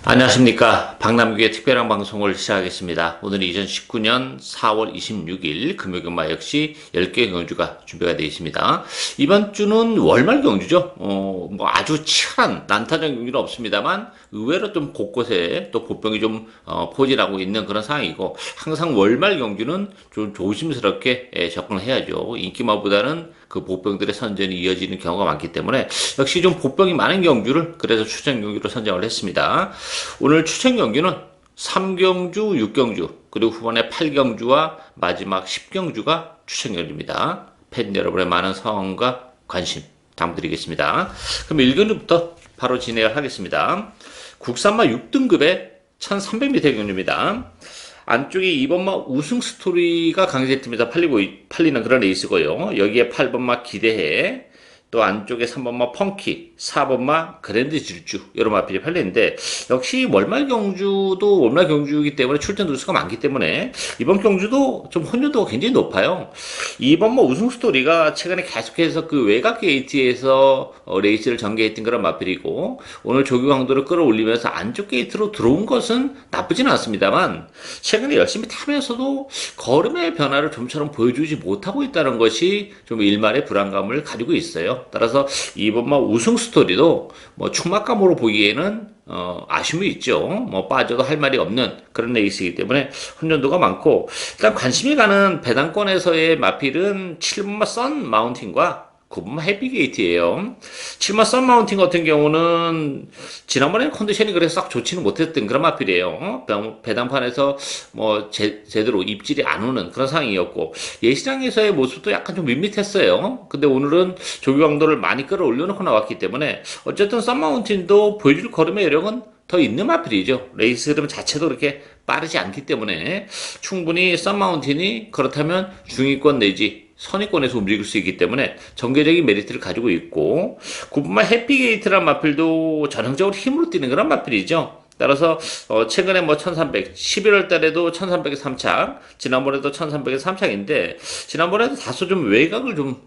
안녕하십니까. 박남규의 특별한 방송을 시작하겠습니다. 오늘은 2019년 4월 26일 금요일마 역시 10개의 경주가 준비가 되어 있습니다. 이번 주는 월말 경주죠. 뭐 아주 치열한 난타전 경주는 없습니다만 의외로 좀 곳곳에 또 보병이 좀 포진하고 있는 그런 상황이고, 항상 월말 경주는 좀 조심스럽게 접근을 해야죠. 인기마보다는 그 보병들의 선전이 이어지는 경우가 많기 때문에 역시 좀 보병이 많은 경주를 그래서 추천 경주로 선정을 했습니다. 오늘 추천 경주는 3경주, 6경주, 그리고 후반에 8경주와 마지막 10경주가 추천 경주입니다. 팬 여러분의 많은 성원과 관심 당부드리겠습니다. 그럼 1경주부터 바로 진행을 하겠습니다. 국산마 6등급의 1300m 경주입니다. 안쪽에 2번마 우승 스토리가 강세팀에서 팔리는 그런 레이스고요. 여기에 8번마 기대해, 또 안쪽에 3번마 펑키, 4번마 그랜드 질주, 이런 마필이 팔리는데, 역시 월말 경주도 월말 경주이기 때문에 출전 누수가 많기 때문에 이번 경주도 좀 혼돈도가 굉장히 높아요. 2번마 우승 스토리가 최근에 계속해서 그 외곽 게이트에서 레이스를 전개했던 그런 마필이고, 오늘 조기 강도를 끌어올리면서 안쪽 게이트로 들어온 것은 나쁘지는 않습니다만, 최근에 열심히 타면서도 걸음의 변화를 좀처럼 보여주지 못하고 있다는 것이 좀 일말의 불안감을 가지고 있어요. 따라서 이번만 우승 스토리도 뭐 충막감으로 보기에는 아쉬움이 있죠. 뭐 빠져도 할 말이 없는 그런 레이스이기 때문에 혼돈도가 많고, 일단 관심이 가는 배당권에서의 마필은 7번마 선 마운틴과 9번마 해피게이트예요. 7번 썬마운틴 같은 경우는 지난번에 컨디션이 그래서 싹 좋지는 못했던 그런 마필이에요. 배당판에서 뭐 제대로 입질이 안 오는 그런 상황이었고, 예시장에서의 모습도 약간 좀 밋밋했어요. 근데 오늘은 조기 강도를 많이 끌어올려놓고 나왔기 때문에 어쨌든 썬마운틴도 보여줄 걸음의 여력은 더 있는 마필이죠. 레이스 흐름 자체도 그렇게 빠르지 않기 때문에 충분히 썬마운틴이 그렇다면 중위권 내지 선위권에서 움직일 수 있기 때문에 전개적인 메리트를 가지고 있고, 9번마 해피게이트란 마필도 전형적으로 힘으로 뛰는 그런 마필이죠. 따라서 최근에 뭐 1300, 11월 달에도 1300에 3착, 지난번에도 1300에 3착인데 지난번에도 다소 좀 외곽을 좀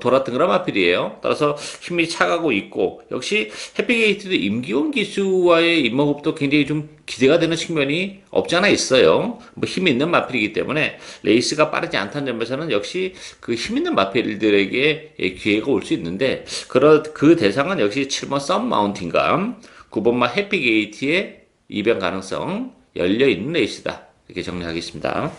돌았던 그런 마필이에요. 따라서 힘이 차가고 있고, 역시 해피게이트도 임기원 기수와의 입모흡도 굉장히 좀 기대가 되는 측면이 없지 않아 있어요. 뭐 힘 있는 마필이기 때문에 레이스가 빠르지 않다는 점에서는 역시 그 힘 있는 마필들에게 기회가 올 수 있는데, 그 대상은 역시 7번 썬 마운틴과 9번마 해피게이트의 이변 가능성 열려있는 레이스다, 이렇게 정리하겠습니다.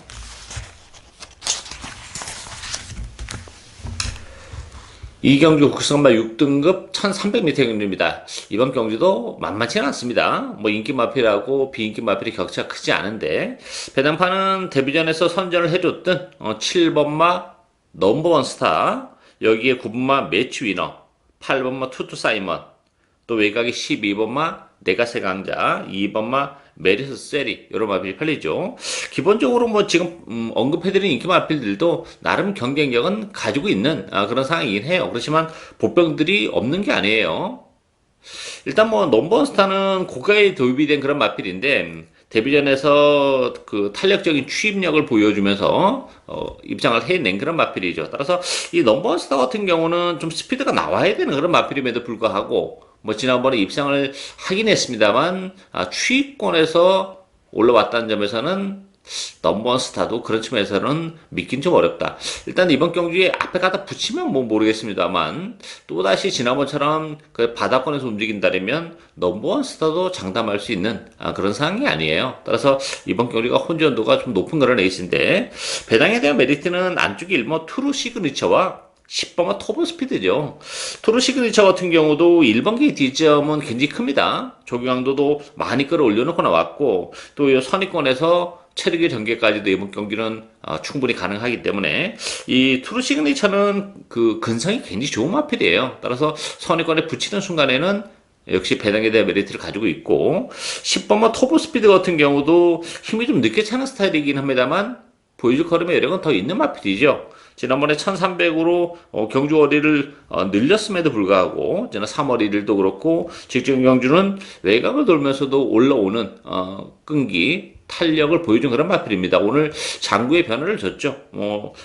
이경주 국산마 6등급 1300m 경주입니다. 이번 경주도 만만치는 않습니다. 뭐 인기 마필하고 비인기 마필이 격차가 크지 않은데, 배당판은 데뷔전에서 선전을 해줬던 7번마 넘버원 스타, 여기에 9번마 매치 위너, 8번마 투투 사이먼, 또 외곽에 12번마 네가세 강자, 2번마 메리스 세리, 이런 마필이 팔리죠. 기본적으로 뭐 지금 언급해드린 인기 마필들도 나름 경쟁력은 가지고 있는 그런 상황이긴 해요. 그렇지만 보병들이 없는 게 아니에요. 일단 뭐 넘버원 스타는 고가에 도입이 된 그런 마필인데, 데뷔전에서 그 탄력적인 추입력을 보여주면서 입장을 해낸 그런 마필이죠. 따라서 이 넘버원 스타 같은 경우는 좀 스피드가 나와야 되는 그런 마필임에도 불구하고, 뭐 지난번에 입상을 하긴 했습니다만 추위권에서 올라왔다는 점에서는 넘버원 스타도 그런 측면에서는 믿긴 좀 어렵다. 일단 이번 경주에 앞에 갖다 붙이면 뭐 모르겠습니다만, 또다시 지난번처럼 그 바닥권에서 움직인다면 넘버원 스타도 장담할 수 있는 그런 상황이 아니에요. 따라서 이번 경주가 혼전도가 좀 높은 그런 레이스인데, 배당에 대한 메리트는 안쪽에 1번 투루 시그니처와 10번가 토브 스피드죠. 토르 시그니처 같은 경우도 1번 게이트 D점은 굉장히 큽니다. 조기 강도도 많이 끌어올려놓고 나왔고, 또 선위권에서 체력의 전개까지도 이번 경기는 충분히 가능하기 때문에 이 투르 시그니처는 그 근성이 굉장히 좋은 마필이에요. 따라서 선위권에 붙이는 순간에는 역시 배당에 대한 메리트를 가지고 있고, 10번마 토브 스피드 같은 경우도 힘이 좀 늦게 차는 스타일이긴 합니다만 보여줄 걸음의 여력은 더 있는 마필이죠. 지난번에 1300으로 경주 거리를 늘렸음에도 불구하고, 저는 3월 1일도 그렇고 직전 경주는 외곽을 돌면서도 올라오는 끈기 탄력을 보여준 그런 마필입니다. 오늘 장구의 변화를 줬죠.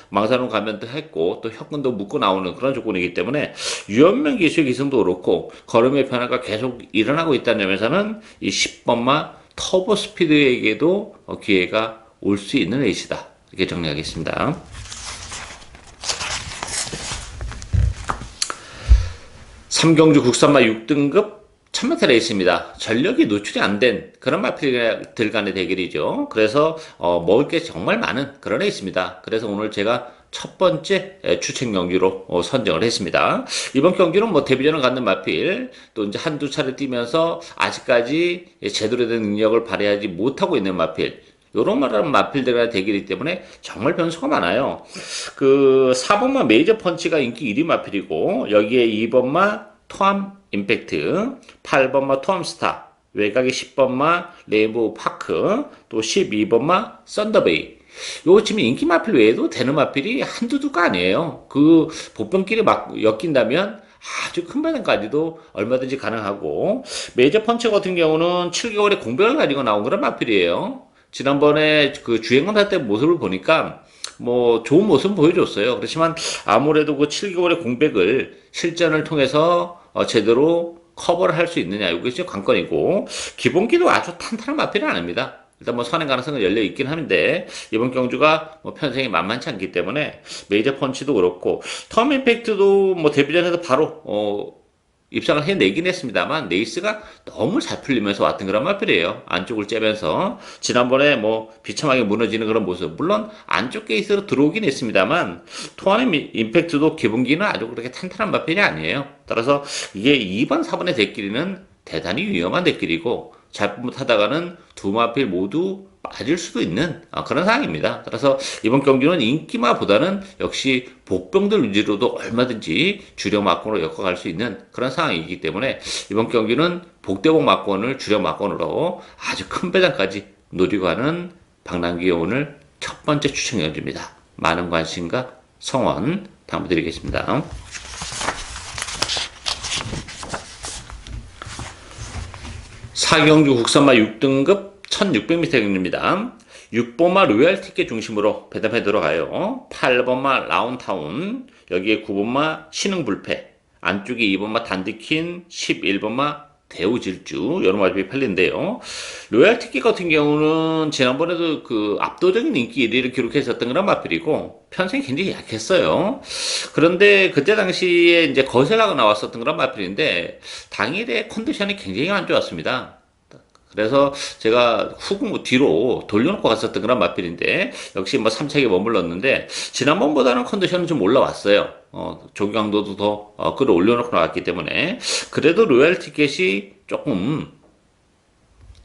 망사로 감면도 했고 또 혁근도 묶고 나오는 그런 조건이기 때문에 유연명 기수의 기승도 그렇고 걸음의 변화가 계속 일어나고 있다는 점에서는 이 10번마 터보 스피드에게도 기회가 올 수 있는 레이스다. 이렇게 정리하겠습니다. 3경주 국산마 6등급 1000m 레이스입니다. 전력이 노출이 안 된 그런 마필들 간의 대결이죠. 그래서 먹을 게 정말 많은 그런 레이스입니다. 그래서 오늘 제가 첫 번째 추천 경기로 선정을 했습니다. 이번 경기는 뭐 데뷔전을 갖는 마필, 또 이제 한두 차례 뛰면서 아직까지 제대로 된 능력을 발휘하지 못하고 있는 마필, 요런 말하는 마필들과의 대결이기 때문에 정말 변수가 많아요. 그 4번마 메이저 펀치가 인기 1위 마필이고, 여기에 2번마 토암 임팩트, 8번마 토암 스타, 외곽의 10번마 레인보우 파크, 또 12번마 썬더베이. 요 지금 인기 마필 외에도 되는 마필이 한두 두가 아니에요. 그 복병끼리 막 엮인다면 아주 큰 배당까지도 얼마든지 가능하고, 메이저 펀치 같은 경우는 7개월의 공백을 가지고 나온 그런 마필이에요. 지난번에 그 주행검사 때 모습을 보니까 뭐 좋은 모습 보여줬어요. 그렇지만 아무래도 그 7개월의 공백을 실전을 통해서 제대로 커버를 할 수 있느냐, 이것이 관건이고, 기본기도 아주 탄탄한 마필은 아닙니다. 일단 뭐 선행 가능성은 열려 있긴 한데, 이번 경주가 뭐 편성이 만만치 않기 때문에 메이저 펀치도 그렇고, 텀 임팩트도 뭐 데뷔전에서 바로 입상을 해내긴 했습니다만, 레이스가 너무 잘 풀리면서 왔던 그런 마필이에요. 안쪽을 째면서 지난번에 뭐 비참하게 무너지는 그런 모습, 물론 안쪽 게이트로 들어오긴 했습니다만, 토안의 임팩트도 기본기는 아주 그렇게 탄탄한 마필이 아니에요. 따라서 이게 2번 4번의 대끼리는 대단히 위험한 대끼리고, 잘못하다가는 두 마필 모두 빠질 수도 있는 그런 상황입니다. 따라서 이번 경기는 인기마보다는 역시 복병들 위주로도 얼마든지 주력 막권으로 엮어갈 수 있는 그런 상황이기 때문에, 이번 경기는 복대복 막권을 주력 막권으로 아주 큰 배당까지 노리고 가는 박남기의 오늘 첫 번째 추천 경주입니다. 많은 관심과 성원 당부드리겠습니다. 4경주 국산마 6등급 1600m 경주입니다. 6번마 로얄 티켓 중심으로 배당해 들어가요. 8번마 라운타운, 여기에 9번마 신흥불패, 안쪽에 2번마 단디킨, 11번마 대우질주, 여러 마집이 팔린데요. 로얄 티켓 같은 경우는 지난번에도 그 압도적인 인기 1위를 기록했었던 그런 마필이고, 편성이 굉장히 약했어요. 그런데 그때 당시에 이제 거세라가 나왔었던 그런 마필인데, 당일의 컨디션이 굉장히 안 좋았습니다. 그래서 제가 후 뒤로 돌려놓고 갔었던 그런 마필인데, 역시 뭐 3차게 머물렀는데, 지난번보다는 컨디션은 좀 올라왔어요. 조경도도 더 끌어올려놓고 나왔기 때문에, 그래도 로얄 티켓이 조금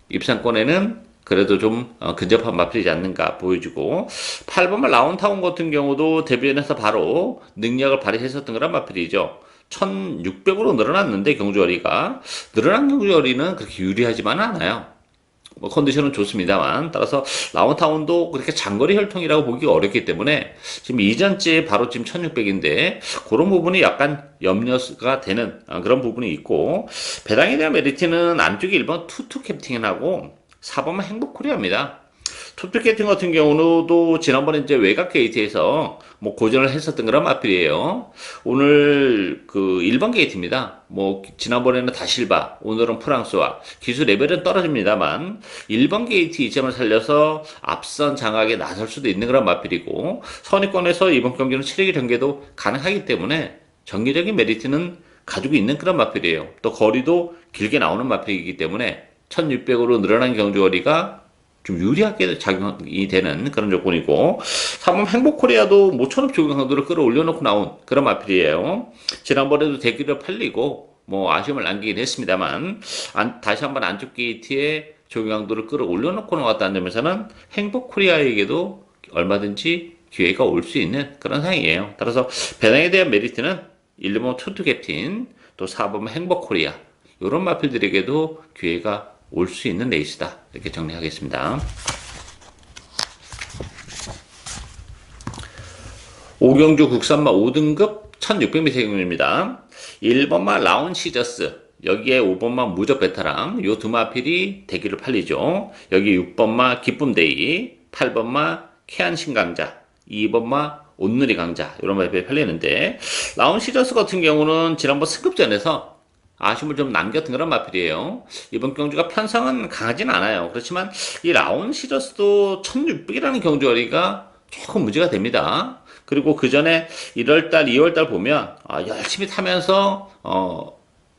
입상권에는 그래도 좀 근접한 마필이지 않는가 보여주고, 8번만 라운타운 같은 경우도 데뷔전에서 바로 능력을 발휘했었던 그런 마필이죠. 1600으로 늘어났는데, 경주거리가 늘어난 경주거리는 그렇게 유리하지만 않아요. 뭐 컨디션은 좋습니다만, 따라서 라운타운도 그렇게 장거리 혈통이라고 보기 어렵기 때문에 지금 이전째 바로 지금 1600인데, 그런 부분이 약간 염려가 되는 그런 부분이 있고, 배당에 대한 메리트는 안쪽에 1번 투투 캡틴하고 4번만 행복코리아입니다. 투투 캡틴 같은 경우도 지난번에 이제 외곽 게이트에서 뭐 고전을 했었던 그런 마필이에요. 오늘 그 1번 게이트입니다. 뭐 지난번에는 다실바, 오늘은 프랑스와, 기술 레벨은 떨어집니다만 1번 게이트 이점을 살려서 앞선 장악에 나설 수도 있는 그런 마필이고, 선입권에서 이번 경기는 체력의 전개도 가능하기 때문에 정기적인 메리트는 가지고 있는 그런 마필이에요. 또 거리도 길게 나오는 마필이기 때문에 1600으로 늘어난 경주거리가 좀 유리하게 작용이 되는 그런 조건이고, 3번 행복코리아도 모처럼 적용 강도를 끌어올려놓고 나온 그런 마필이에요. 지난번에도 대기를 팔리고 뭐 아쉬움을 남기긴 했습니다만, 다시 한번 안쪽 게이트에 적용 강도를 끌어올려놓고 나왔다는 점에서는 행복코리아에게도 얼마든지 기회가 올 수 있는 그런 상황이에요. 따라서 배당에 대한 메리트는 1번 투투 캡틴, 또 4번 행복코리아, 이런 마필들에게도 기회가 올 수 있는 레이스다. 이렇게 정리하겠습니다. 5경주 국산마 5등급 1600m 경주입니다. 1번마 라운 시저스, 여기에 5번마 무적 베테랑 요 두 마필이 대기로 팔리죠. 여기 6번마 기쁨데이, 8번마 케안 신강자, 2번마 온누리 강자 이런 마필이 팔리는데 라운 시저스 같은 경우는 지난번 승급전에서 아쉬움을 좀 남겼던 그런 마필이에요. 이번 경주가 편성은 강하진 않아요. 그렇지만 이 라운 시저스도 1600이라는 경주거리가 조금 문제가 됩니다. 그리고 그 전에 1월달, 2월달 보면 열심히 타면서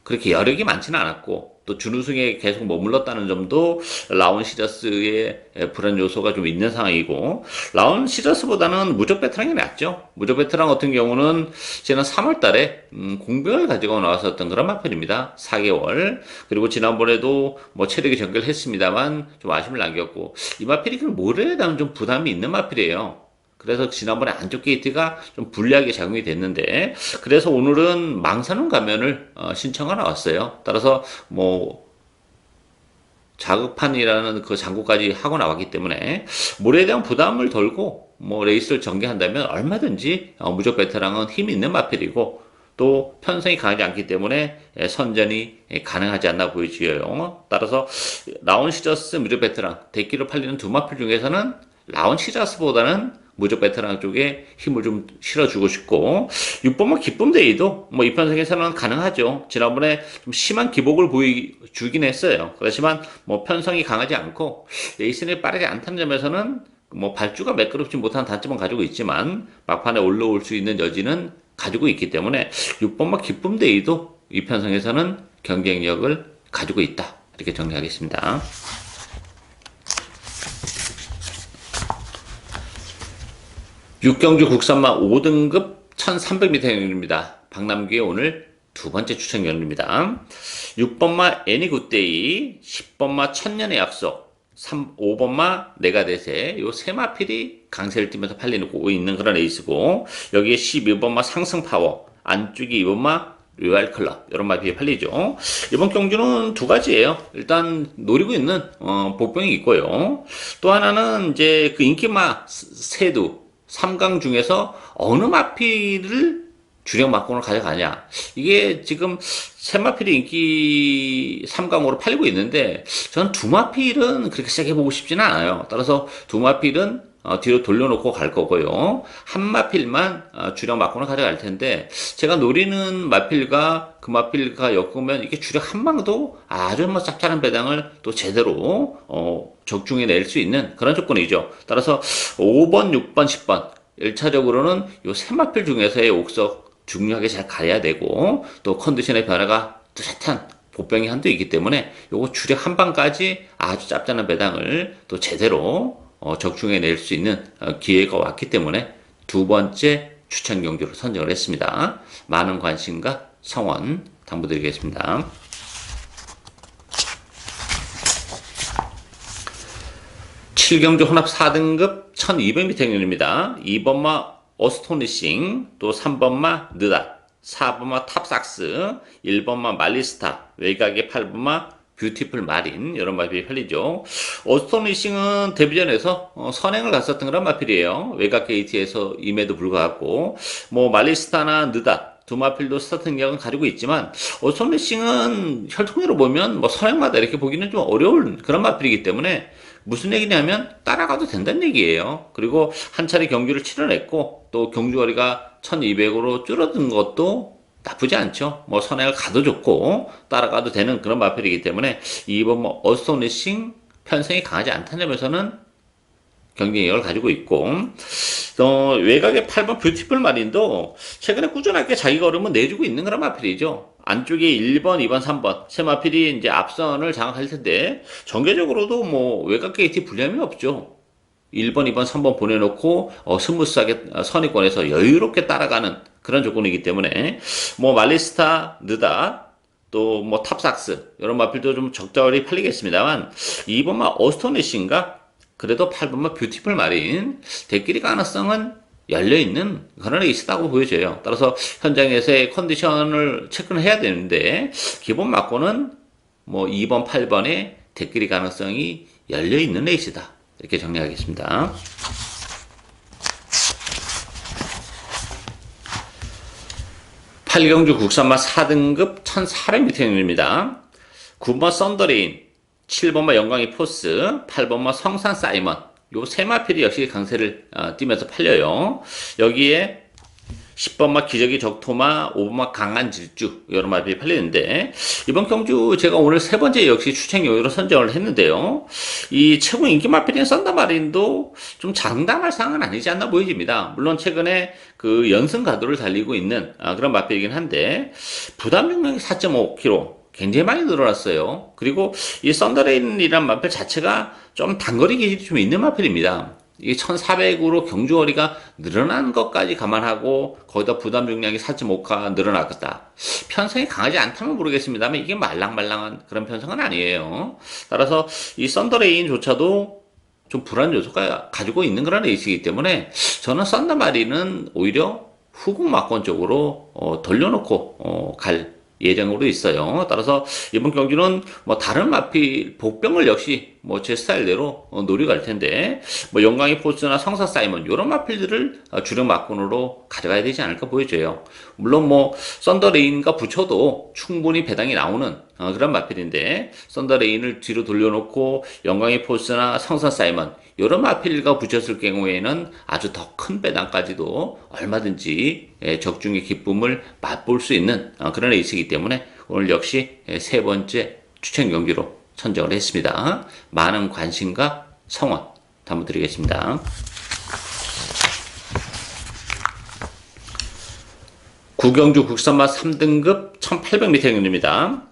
그렇게 여력이 많지는 않았고 또 준우승에 계속 머물렀다는 점도 라운 시저스의 불안 요소가 좀 있는 상황이고 라운 시저스보다는 무적 베테랑이 낫죠. 무적 베테랑 같은 경우는 지난 3월 달에 공병을 가지고 나왔었던 그런 마필입니다. 4개월. 그리고 지난번에도 뭐 체력이 전결했습니다만 좀 아쉬움을 남겼고 이 마필이 그 모래에 대한 좀 부담이 있는 마필이에요. 그래서 지난번에 안쪽 게이트가 좀 불리하게 작용이 됐는데 그래서 오늘은 망사능 가면을 신청하러 왔어요. 따라서 뭐 자급판이라는 그 장구까지 하고 나왔기 때문에 모래에 대한 부담을 덜고 뭐 레이스를 전개한다면 얼마든지 무적 베테랑은 힘이 있는 마필이고 또 편성이 강하지 않기 때문에 선전이 가능하지 않나 보여지어요. 따라서 라운 시저스 무적 베테랑 대기로 팔리는 두 마필 중에서는 라운 시저스보다는 무적 베테랑 쪽에 힘을 좀 실어주고 싶고 6번만 기쁨데이도 뭐 이 편성에서는 가능하죠. 지난번에 좀 심한 기복을 보여주긴 했어요. 그렇지만 뭐 편성이 강하지 않고 레이스는 빠르지 않다는 점에서는 뭐 발주가 매끄럽지 못한 단점은 가지고 있지만 막판에 올라올 수 있는 여지는 가지고 있기 때문에 6번만 기쁨데이도 이 편성에서는 경쟁력을 가지고 있다. 이렇게 정리하겠습니다. 6경주 국산마 5등급 1300m 연륜입니다. 박남규의 오늘 두 번째 추천 연륜입니다. 6번마 애니굿데이, 10번마 천년의 약속, 5번마 내가 대세 요 세 마필이 강세를 띠면서 팔리고 있는 그런 레이스고 여기에 12번마 상승파워, 안쪽이 2번마 로얄 클럽 이런 마필이 팔리죠. 이번 경주는 두 가지예요. 일단 노리고 있는 복병이 있고요. 또 하나는 이제 그 인기마 세두 3강 중에서 어느 마필을 주력 막공을 가져가냐. 이게 지금 세 마필이 인기 3강으로 팔리고 있는데 전 두 마필은 그렇게 세게 보고 싶지는 않아요. 따라서 두 마필은 뒤로 돌려놓고 갈 거고요. 한 마필만 주력 막공을 가져갈 텐데 제가 노리는 마필과 그 마필과 엮으면 이게 주력 한 방도 아주 뭐 짭짤한 배당을 또 제대로 적중해 낼 수 있는 그런 조건이죠. 따라서 5번, 6번, 10번 1차적으로는 요 세 마필 중에서의 옥석 중요하게 잘 가야 되고 또 컨디션의 변화가 뚜렷한 보병이 한도 있기 때문에 요거 주력 한 방까지 아주 짭짤한 배당을 또 제대로 적중해 낼 수 있는 기회가 왔기 때문에 두 번째 추천 경주로 선정을 했습니다. 많은 관심과 성원 당부드리겠습니다. 7경주 혼합 4등급 1200m 연륜입니다. 2번마 어스토니싱, 또 3번마 느닷, 4번마 탑삭스, 1번마 말리스타, 외곽의 8번마 뷰티풀 마린 이런 마필이 팔리죠. 어스토니싱은 데뷔전에서 선행을 갔었던 그런 마필이에요. 외곽 게이트에서 임에도 불구하고 뭐 말리스타나 느닷 두 마필도 스타트 능력은 가지고 있지만 어스토니싱은 혈통으로 보면 뭐 선행마다 이렇게 보기는 좀 어려운 그런 마필이기 때문에 무슨 얘기냐면 따라가도 된다는 얘기예요. 그리고 한 차례 경주를 치러냈고 또 경주거리가 1200으로 줄어든 것도 나쁘지 않죠. 뭐 선행을 가도 좋고 따라가도 되는 그런 마필이기 때문에 이번 뭐 어스토니싱 편성이 강하지 않다는 점에서는 경쟁력을 가지고 있고 외곽의 8번 뷰티풀 마린도 최근에 꾸준하게 자기 걸음을 내주고 있는 그런 마필이죠. 안쪽에 1번, 2번, 3번 세 마필이 이제 앞선을 장악할 텐데 전개적으로도 뭐 외곽 게이트 불리함이 없죠. 1번, 2번, 3번 보내놓고 스무스하게 선의권에서 여유롭게 따라가는 그런 조건이기 때문에 뭐 말리스타, 느닷 또 뭐 탑삭스 이런 마필도 좀 적절히 팔리겠습니다만 2번만 어스토니싱과 그래도 8번만 뷰티풀 마린 대끼리 가능성은 열려있는 그런 레이스다고 보여져요. 따라서 현장에서의 컨디션을 체크를 해야 되는데 기본 막고는 뭐 2번, 8번의 대끼리 가능성이 열려있는 레이스다. 이렇게 정리하겠습니다. 8경주 국산마 4등급 1400m입니다. 9번마 썬더레인, 7번마 영광이 포스, 8번마 성산 사이먼, 요 세 마필이 역시 강세를 띠면서 팔려요. 여기에 10번마 기저귀 적토마, 5번마 강한 질주, 이런 마필이 팔리는데, 이번 경주 제가 오늘 세 번째 역시 추천 경주로 선정을 했는데요. 이 최고 인기 마필인 썬더마린도 좀 장담할 상황은 아니지 않나 보여집니다. 물론 최근에 그 연승 가도를 달리고 있는 그런 마필이긴 한데, 부담 중량이 4.5kg, 굉장히 많이 늘어났어요. 그리고 이 썬더레인이란 마필 자체가 좀 단거리 기질이 좀 있는 마필입니다. 이게 1400으로 경주거리가 늘어난 것까지 감안하고 거기다 부담 중량이 4.5가 늘어났다. 편성이 강하지 않다면 모르겠습니다만 이게 말랑말랑한 그런 편성은 아니에요. 따라서 이 썬더레인조차도 좀 불안 요소가 가지고 있는 그런 레이스이기 때문에 저는 썬더마린은 오히려 후국 막권 쪽으로 돌려놓고 갈 예정으로 있어요. 따라서 이번 경기는 뭐 다른 마필 복병을 역시 뭐 제 스타일대로 노려갈 텐데 뭐 영광이 포스나 성사 사이먼 이런 마필들을 주력 막군으로 가져가야 되지 않을까 보여져요. 물론 뭐 썬더레인과 붙여도 충분히 배당이 나오는 그런 마필인데 썬더레인을 뒤로 돌려놓고 영광의 포스나 성사 사이먼 이런 마필과 붙였을 경우에는 아주 더 큰 배당까지도 얼마든지 적중의 기쁨을 맛볼 수 있는 그런 레이스이기 때문에 오늘 역시 세 번째 추천 경기로 선정을 했습니다. 많은 관심과 성원 담아드리겠습니다. 9경주 국산마 3등급 1800m 경주입니다.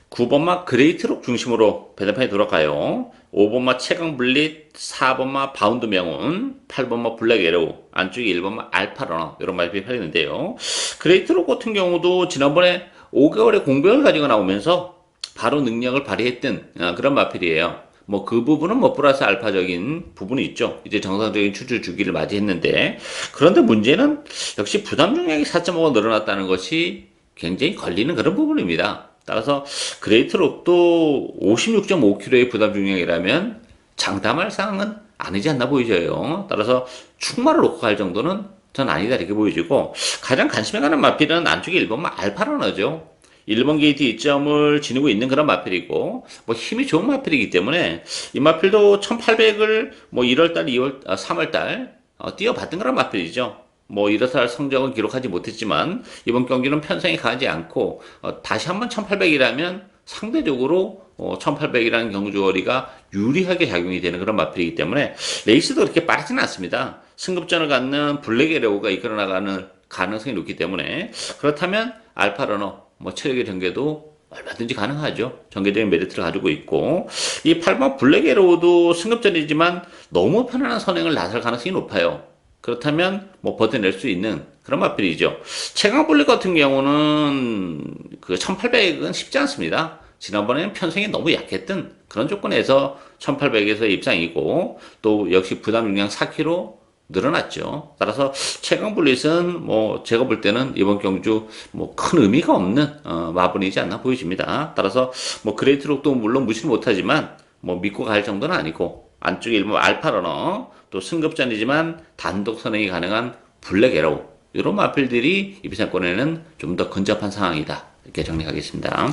9번마 그레이트록 중심으로 배당판이 돌아가요. 5번마 최강블릿, 4번마 바운드 명운, 8번마 블랙 에로우, 안쪽에 1번마 알파러너 이런 말이 팔리는데요. 그레이트록 같은 경우도 지난번에 5개월의 공백을 가지고 나오면서 바로 능력을 발휘했던 그런 마필이에요. 뭐 그 부분은 뭐 플러스 알파적인 부분이 있죠. 이제 정상적인 추출 주기를 맞이했는데 그런데 문제는 역시 부담 중량이 4.5가 늘어났다는 것이 굉장히 걸리는 그런 부분입니다. 따라서 그레이트록도 56.5kg의 부담 중량이라면 장담할 상황은 아니지 않나 보이져요. 따라서 충마를 놓고 갈 정도는 전 아니다 이렇게 보여지고 가장 관심에 가는 마필은 안쪽에 1번마 알파러너죠. 1번 게이트 이점을 지니고 있는 그런 마필이고 뭐 힘이 좋은 마필이기 때문에 이 마필도 1800을 뭐 1월달, 2월, 3월달 뛰어봤던 그런 마필이죠. 뭐 이렇다 할 성적은 기록하지 못했지만 이번 경기는 편성이 강하지 않고 다시 한번 1800이라면 상대적으로 1800이라는 경주거리가 유리하게 작용이 되는 그런 마필이기 때문에 레이스도 그렇게 빠르지는 않습니다. 승급전을 갖는 블랙 에레오가 이끌어 나가는 가능성이 높기 때문에 그렇다면 알파러너 뭐 체력의 전개도 얼마든지 가능하죠. 전개적인 메리트를 가지고 있고 이 8번 블랙 에로우도 승급전이지만 너무 편안한 선행을 나설 가능성이 높아요. 그렇다면 뭐 버텨낼 수 있는 그런 마필이죠. 최강블랙 같은 경우는 그 1800은 쉽지 않습니다. 지난번에는 편성이 너무 약했던 그런 조건에서 1800에서 입상이고 또 역시 부담 중량 4kg 늘어났죠. 따라서 최강블릿은 뭐 제가 볼 때는 이번 경주 뭐 큰 의미가 없는 마분이지 않나 보여집니다. 따라서 뭐 그레이트록도 물론 무시를 못하지만 뭐 믿고 갈 정도는 아니고 안쪽에 일본 알파러너 또 승급전이지만 단독 선행이 가능한 블랙 에로우 이런 마필들이 이비상권에는 좀 더 근접한 상황이다 이렇게 정리하겠습니다.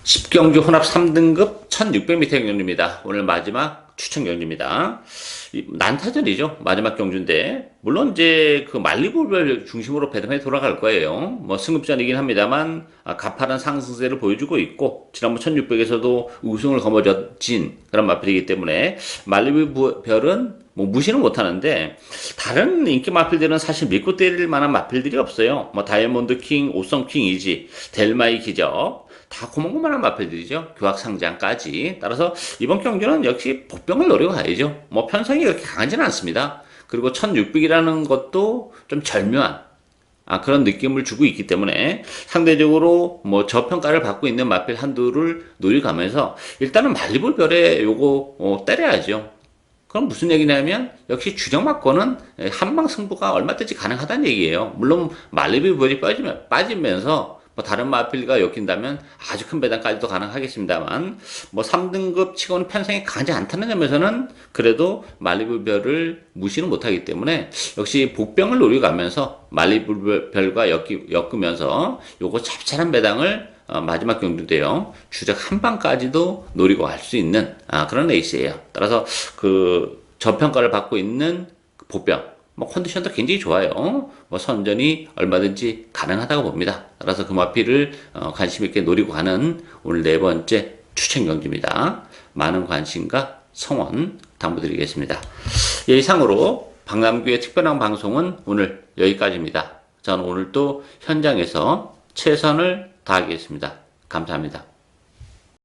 10경주 혼합 3등급 1600m 경주입니다. 오늘 마지막 추천 경주입니다. 난타전이죠. 마지막 경주인데 물론 이제 그 말리볼별 중심으로 배당이 돌아갈 거예요. 뭐 승급전이긴 합니다만 가파른 상승세를 보여주고 있고 지난번 1600에서도 우승을 거머쥔 그런 마필이기 때문에 말리볼별은 뭐 무시는 못하는데 다른 인기 마필들은 사실 믿고 때릴 만한 마필들이 없어요. 뭐 다이아몬드 킹, 오성 킹 이지, 델마이 기적 다 고만고만한 마필들이죠. 교학 상장까지. 따라서 이번 경주는 역시 복병을 노리고 가야죠. 뭐 편성이 그렇게 강하지는 않습니다. 그리고 1600이라는 것도 좀 절묘한 그런 느낌을 주고 있기 때문에 상대적으로 뭐 저평가를 받고 있는 마필 한두를 노려가면서 일단은 말리볼 별에 요거 때려야죠. 그럼 무슨 얘기냐면 역시 주정 막권은 한방 승부가 얼마든지 가능하다는 얘기예요. 물론 말리볼 별이 빠지면서 뭐 다른 마필가 엮인다면 아주 큰 배당까지도 가능하겠습니다만 뭐 3등급 치고는 편성이 강하지 않다는 점에서는 그래도 말리부별을 무시는 못하기 때문에 역시 복병을 노려가면서 말리부별과 엮으면서 요거 잡잘한 배당을 마지막 경주대요 주작 한 방까지도 노리고 갈 수 있는 그런 레이스예요. 따라서 그 저평가를 받고 있는 복병 뭐 컨디션도 굉장히 좋아요. 뭐 선전이 얼마든지 가능하다고 봅니다. 따라서 금화피를 관심 있게 노리고 가는 오늘 네 번째 추천 경주입니다. 많은 관심과 성원 당부드리겠습니다. 예, 이상으로 박남규의 특별한 방송은 오늘 여기까지입니다. 저는 오늘 또 현장에서 최선을 다하겠습니다. 감사합니다.